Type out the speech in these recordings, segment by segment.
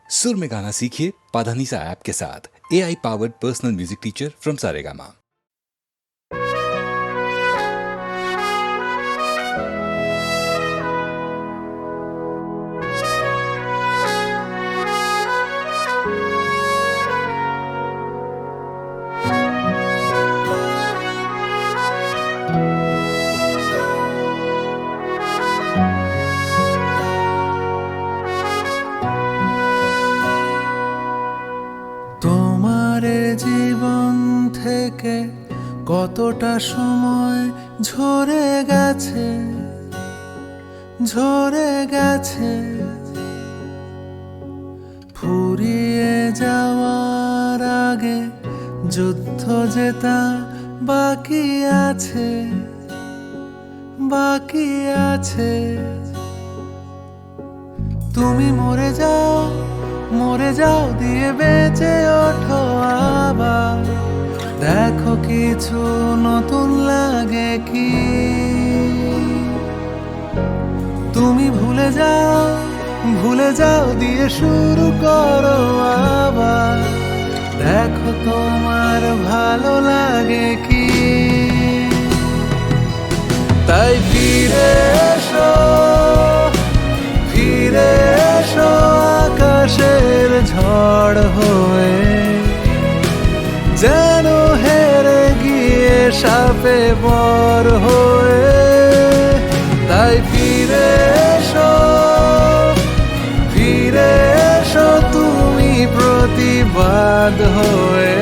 सुर में गाना सीखिए पाधानीसा ऐप के साथ। AI powered personal music teacher from Saregama. তোমারে জীবন থেকে কতটা সময় ঝরে গেছে ফুরিয়ে যাওয়ার আগে যুদ্ধ জেতা বাকি আছে তুমি মরে যাও দিয়ে বেঁচে ওঠো আবার দেখো কিছু নতুন লাগে কি তুমি ভুলে যাও দিয়ে শুরু করো আবার দেখো তোমার ভালো লাগে কি তাই ফিরে এসো আকাশের ঝড় হয়ে যেন হেরে গিয়ে সাপে বর হয়ে তাই ফিরে এসো তুমি প্রতিবাদ হয়ে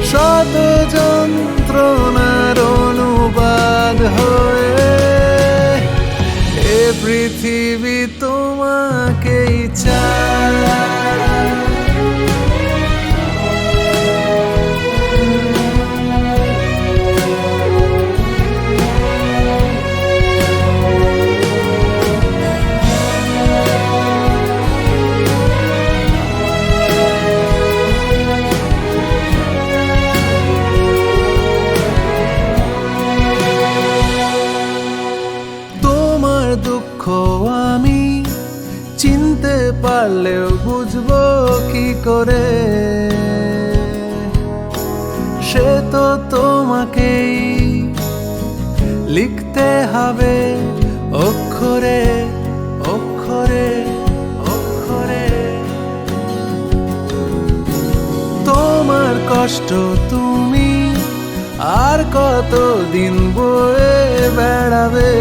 শত যন্ত্রণার অনুবাদ হয়ে এ পৃথিবী তোমাকেই চায় দুঃখ আমি চিনতে পারলেও বুঝবো কি করে সে তো তোমাকেই লিখতে হবে অক্ষরে অক্ষরে অক্ষরে তোমার কষ্ট তুমি আর কতদিন বয়ে বেড়াবে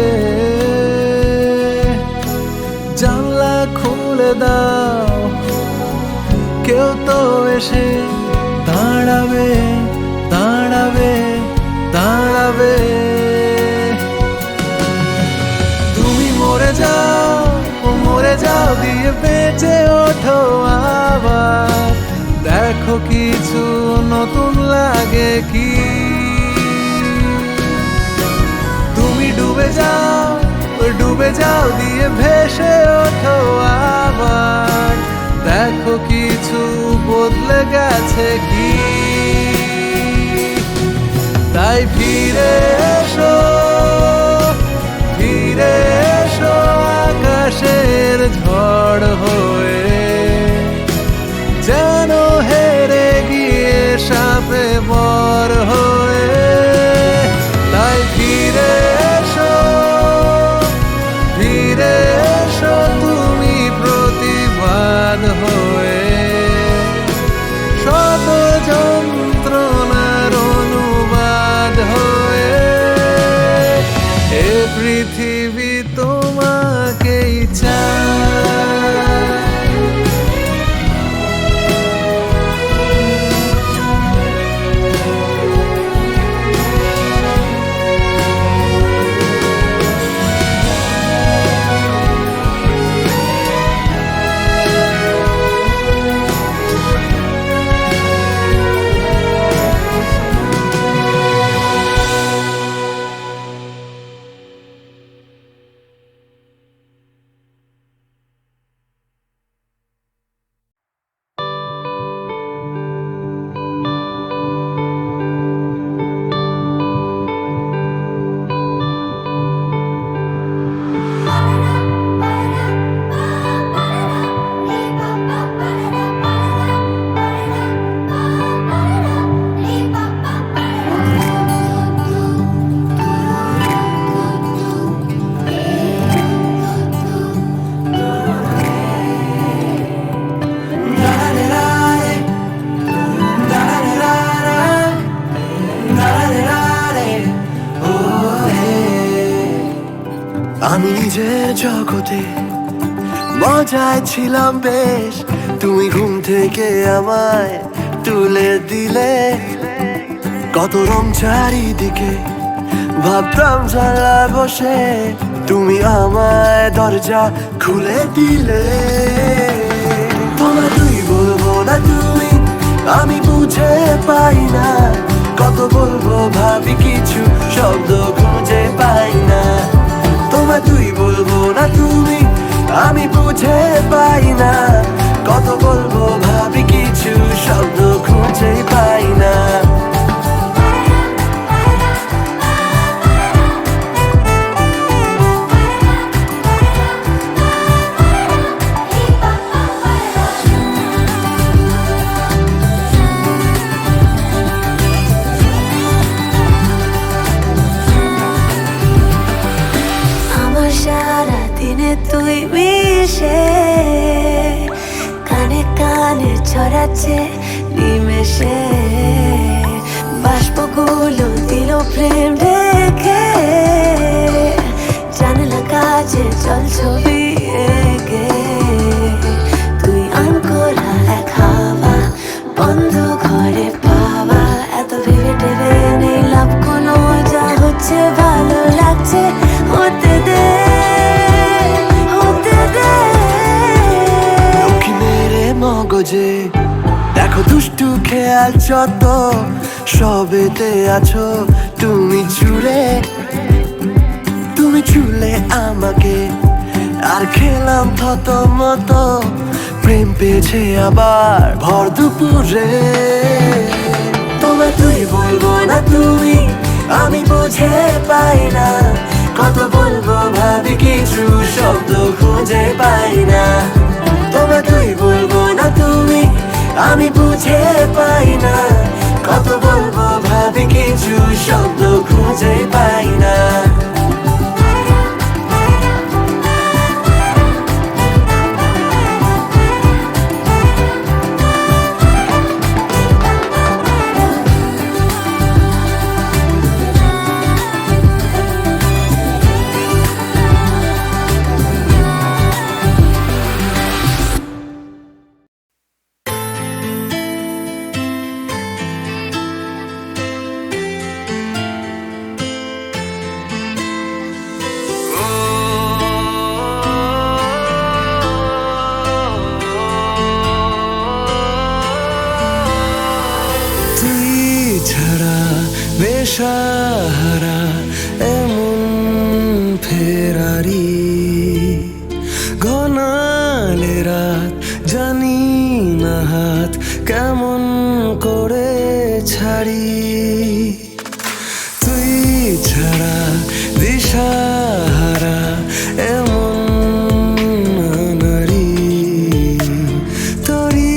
জানলা খুলে দাও কেউ তো এসে দাঁড়াবে তুমি মরে যাও দিয়ে বেঁচে ওঠো আবার দেখো কিছু নতুন লাগে কি তুমি ডুবে যাও দিয়ে ভেসে ওঠো আবার দেখো কিছু বদলে গেছে কি তাই ফিরে এসো আকাশের ঝড় হয়ে যেন হেরে গিয়ে সাপে বর হয়ে তাই ফিরে এসো তুমি প্রতিবাদ হয়ে শত যন্ত্রণার অনুবাদ হয়ে এ পৃথিবী তোমাকেই চায় নিজের জগতে মজায় ছিলাম বেশ, তুমি ঘুম থেকে আমায় তুলে দিলে। কত রং চারিদিকে ভাবতাম জানলা বসে, তুমি আমায় দরজা খুলে দিলে। তোমায় তুই বলবো না তুমি, আমি বুঝে পাই না। কত বলবো ভাবি কিছু শব্দ খুঁজে পাই না। তোমায় তুই বলবো না তুমি, আমি বুঝে পাই না। কত বলবো ভাবি কিছু শব্দ খুঁজে পাই না। তুই মিশে কানে কানে ছড়াচ্ছে নিমেষে, বাষ্পগুলো দিল প্রেম ঢেকে, জানলা কাছে জল ছবি এঁকে। তুই আনকোরা এক হাওয়া, বন্ধ ঘরে পাওয়া, এত ভেবে টেবে নেই লাভ কোনো, যা হচ্ছে ভালো লাগছে হতে দে। মগজে দেখো দুষ্টু খেয়াল যত, সবেতে আছো তুমি চুলে। তুমি চুলে আমাকে আর খেলাম থত মতো, প্রেম পেয়েছে আবার ভর দুপুরে। তোমায় তুই বলবো না তুমি, আমি বুঝে পাই না। কত বলবো ভাবি কিছু শব্দ খুঁজে পাই না। তোমায় তুই বলবো না তুমি, আমি বুঝে পাই না। কত বলবো ভাবি কিছু শব্দ খুঁজে পাই না। সাহারা এমন ফেরারি, ঘনালে রাত জানি না হাত কেমন করে ছাড়ি। তুই ছাড়া দিশাহারা এমন নারী, তোরি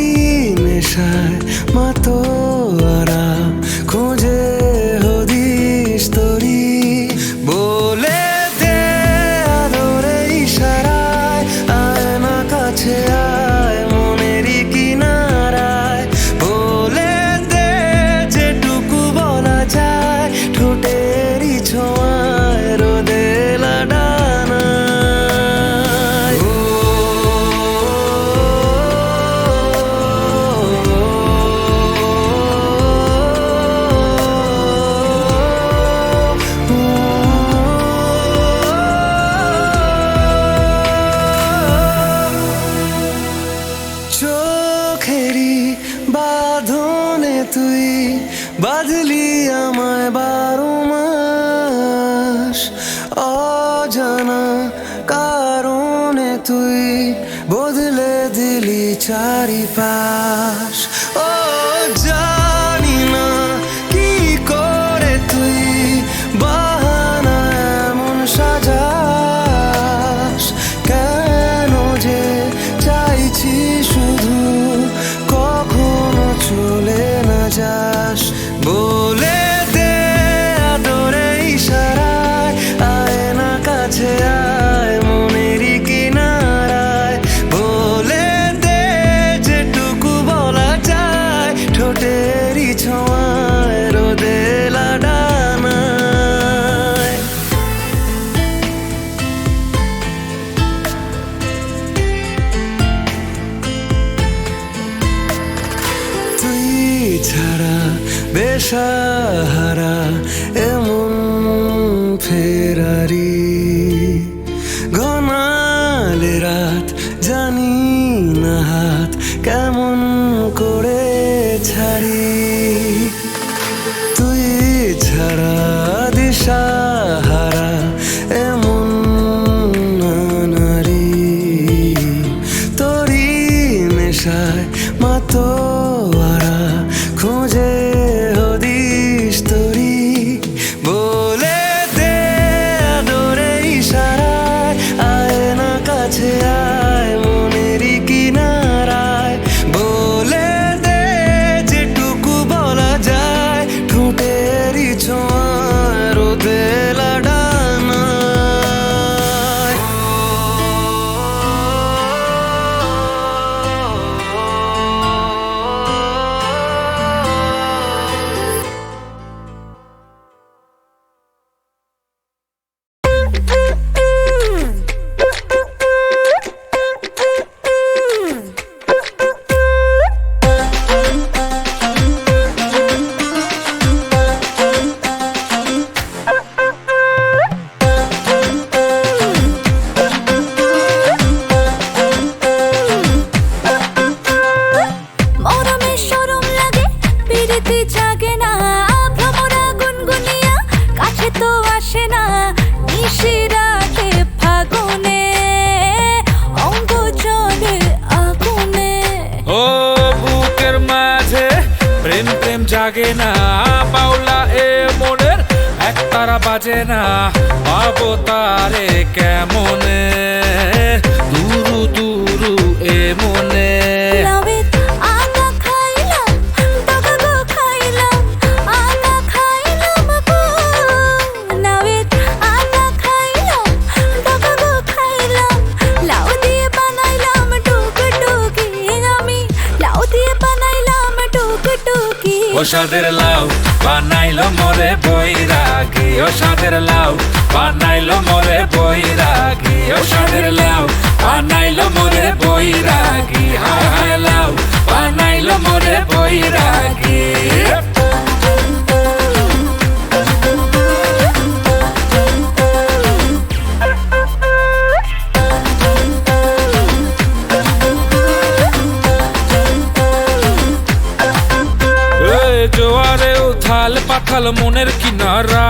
নেশায় মাতোয়ারা খুঁজে হদিস তোরি। বলে দে আদরে ইশারায়, আয় না কাছে আয় মনেরই কিনারায়। বলে দে যেটুকু বলা যায়, ঠোঁটেরই ছোঁয়ায় রোদে লাডানায়। চোখেরই বাঁধনে তুই বাঁধলি আমায় 12 মাস, অজানা কারণে তুই বদলে দিলি চারিপাশ। ও জানি না কি করে তুই বাহানা এমন সাজাস, কেন যে চাইছি শুধু কখনো চলে না যাস। বলে দে আদরে ইশারায়, আয় না কাছে আয় মনেরই কিনারায়। বলে দে যেটুকু বলা যায়, ঠোঁটেরই ছোঁয়ায় রোদে লাডানায়। বেসাহারা এমন ফেরারি ঘনালে রাত জানি না হাত কেমন করে ছাড়ি তুই ছাড়া দিশাহারা এমন নারী তোরি নেশায় মাতোয়ারা খুঁজে হদিস তোরি বলে দে আদরে ইশারায় আয় না কাছে আয় মনেরই কিনারায় বলে দে যেটুকু বলা যায় ঠোঁটেরই ছোঁয়ায় রোদে লাডানায় মরমে শরম লাগে পিরিতি জাগে না ভ্রমরা গুনগুনিয়া কাছে তো আসে না নিশিরাতে ফাগুনে অঙ্গ জলে আগুনে ও বুকের মাঝে প্রেম প্রেম জাগে না বাউলা এ মনের একতারা বাজে না পাবো তারে কেমনে দুরু দুরু এ মনে লাউয়ের আটা খাইলাম দাগা গো খাইলাম আটা খাইলাম গো লাউয়ের আটা খাইলাম দাগা গো খাইলাম লাউ দিয়ে বানাইলাম টুকটুকি আমি লাউ দিয়ে বানাইলাম টুকটুকি ও সাদের লাউ বানাইলো মোরে বৈরাগী ও সাদের লাউ বানাইলো মোরে বৈরাগী ও সাদের লাউ বানাইলো মোরে বৈরাগী হায় হায় লাউ বানাইলো মোরে বৈরাগী জোয়ারে উথাল পাথাল মনের কিনারা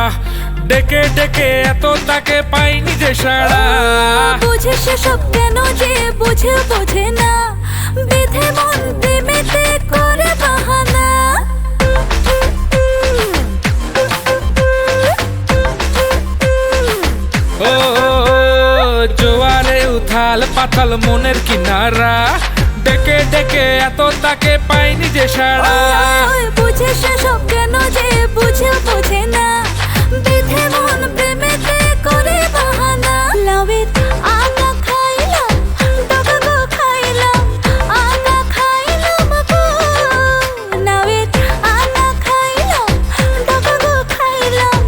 ডেকে ডেকে এত তাকে পাইনি যে সারা বুঝে সে সব কেন যে বুঝে বোঝে না বেঁধে মন প্রেমেতে করে বাহানা ও জোয়ারে উথাল পাথাল মনের কিনারা ডেকে ডেকে এত তাকে পাইনি যে সারা ওই বুঝে সে সব কেন যে বুঝে বোঝে না বেঁধে মন প্রেমেতে করে বাহানা লাউয়ের আটা খাইলাম দাগা গো খাইলাম আটা খাইলাম গো লাউয়ের আটা খাইলাম দাগা গো খাইলাম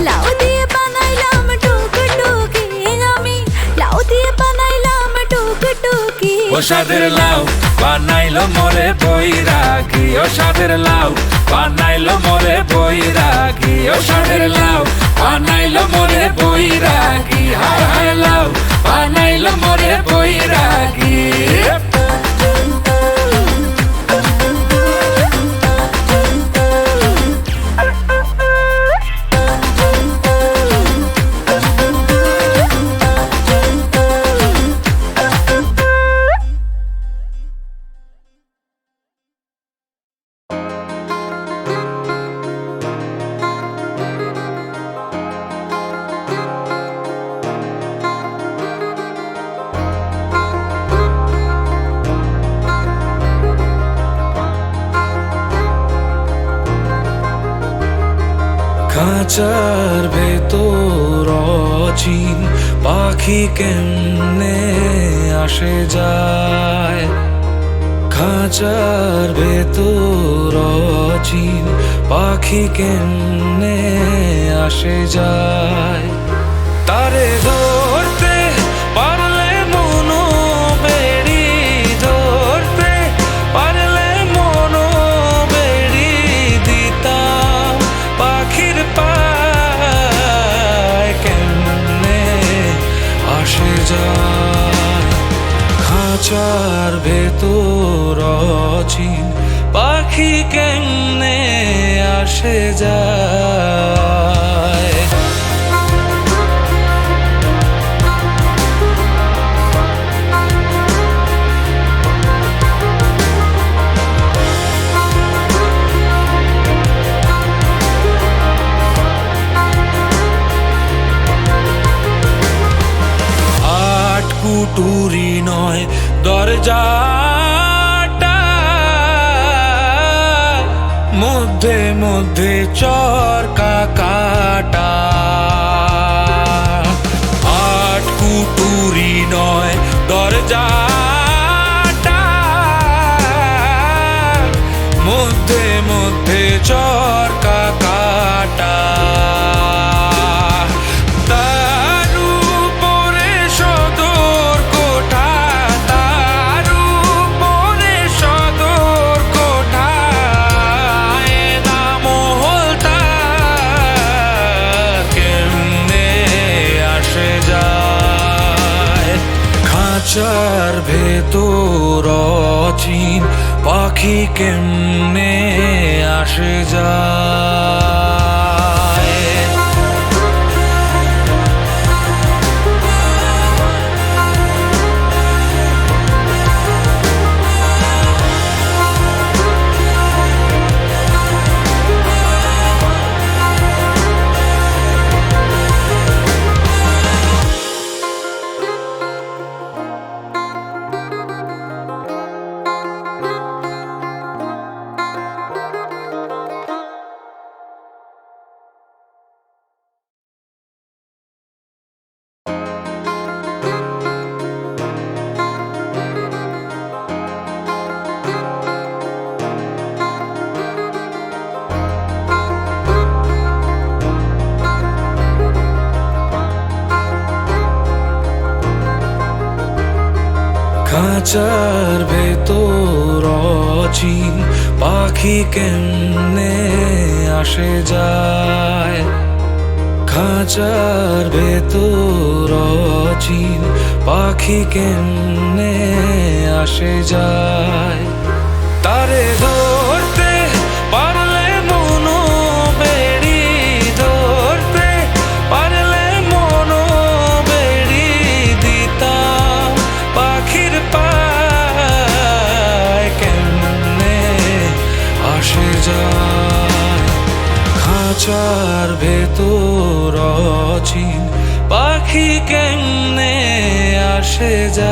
লাউ দিয়ে বানাইলাম টুকটুকি আমি লাউ দিয়ে বানাইলাম টুকটুকি ও সাদের লাউ বানাইলো মোরে বৈরাগী ও সাদের লাউ বানাইলো মোরে বৈরাগী ও সাদের লাউ বানাইলো মোরে বৈরাগী হায় হায় লাউ বানাইলো মোরে বৈরাগী খাঁচার ভেতর অচিন পাখি কেমনে আসে যায় খাঁচার ভেতর অচিন পাখি কেমনে আসে যায় তারে ধরতে পারলে মনো বেড়ি ধরতে পারলে মনো বেড়ি দিতা আসে যায়। কুটুরি নয় দরজাটা, মধ্যে মধ্যে চরকা কাটা। আট কুটুরি নয় দরজাটা, মধ্যে মধ্যে চরকা কাটা। খাঁচার ভেতর অচিন পাখি কেমনে আসে যায়। খাঁচার ভেতর অচিন পাখি কেমনে আসে যায়। খাঁচার ভেতর অচিন পাখি কেমনে আসে যায়। তারে ধরতে পারলে মনো বেড়ি, ধরতে পারলে মনো বেড়ি দিতাম পাখির পায় কেমনে আসে যায়। খাঁচার ভেতর অচিন পাখি কেমনে আসে যায়।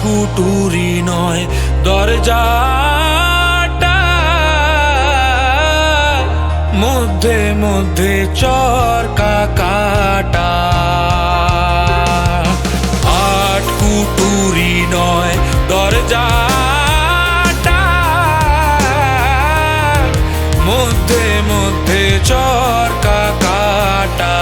কুটুরি নয় দরজাটা, মধ্যে মধ্যে চরকা কাটা। আট কুটুরি নয় দরজাটা, মধ্যে মধ্যে চরকা কাটা।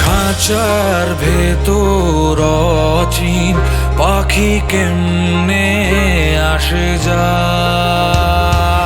খাঁচার ভেতর অচিন পাখি কেমনে আসে যায়।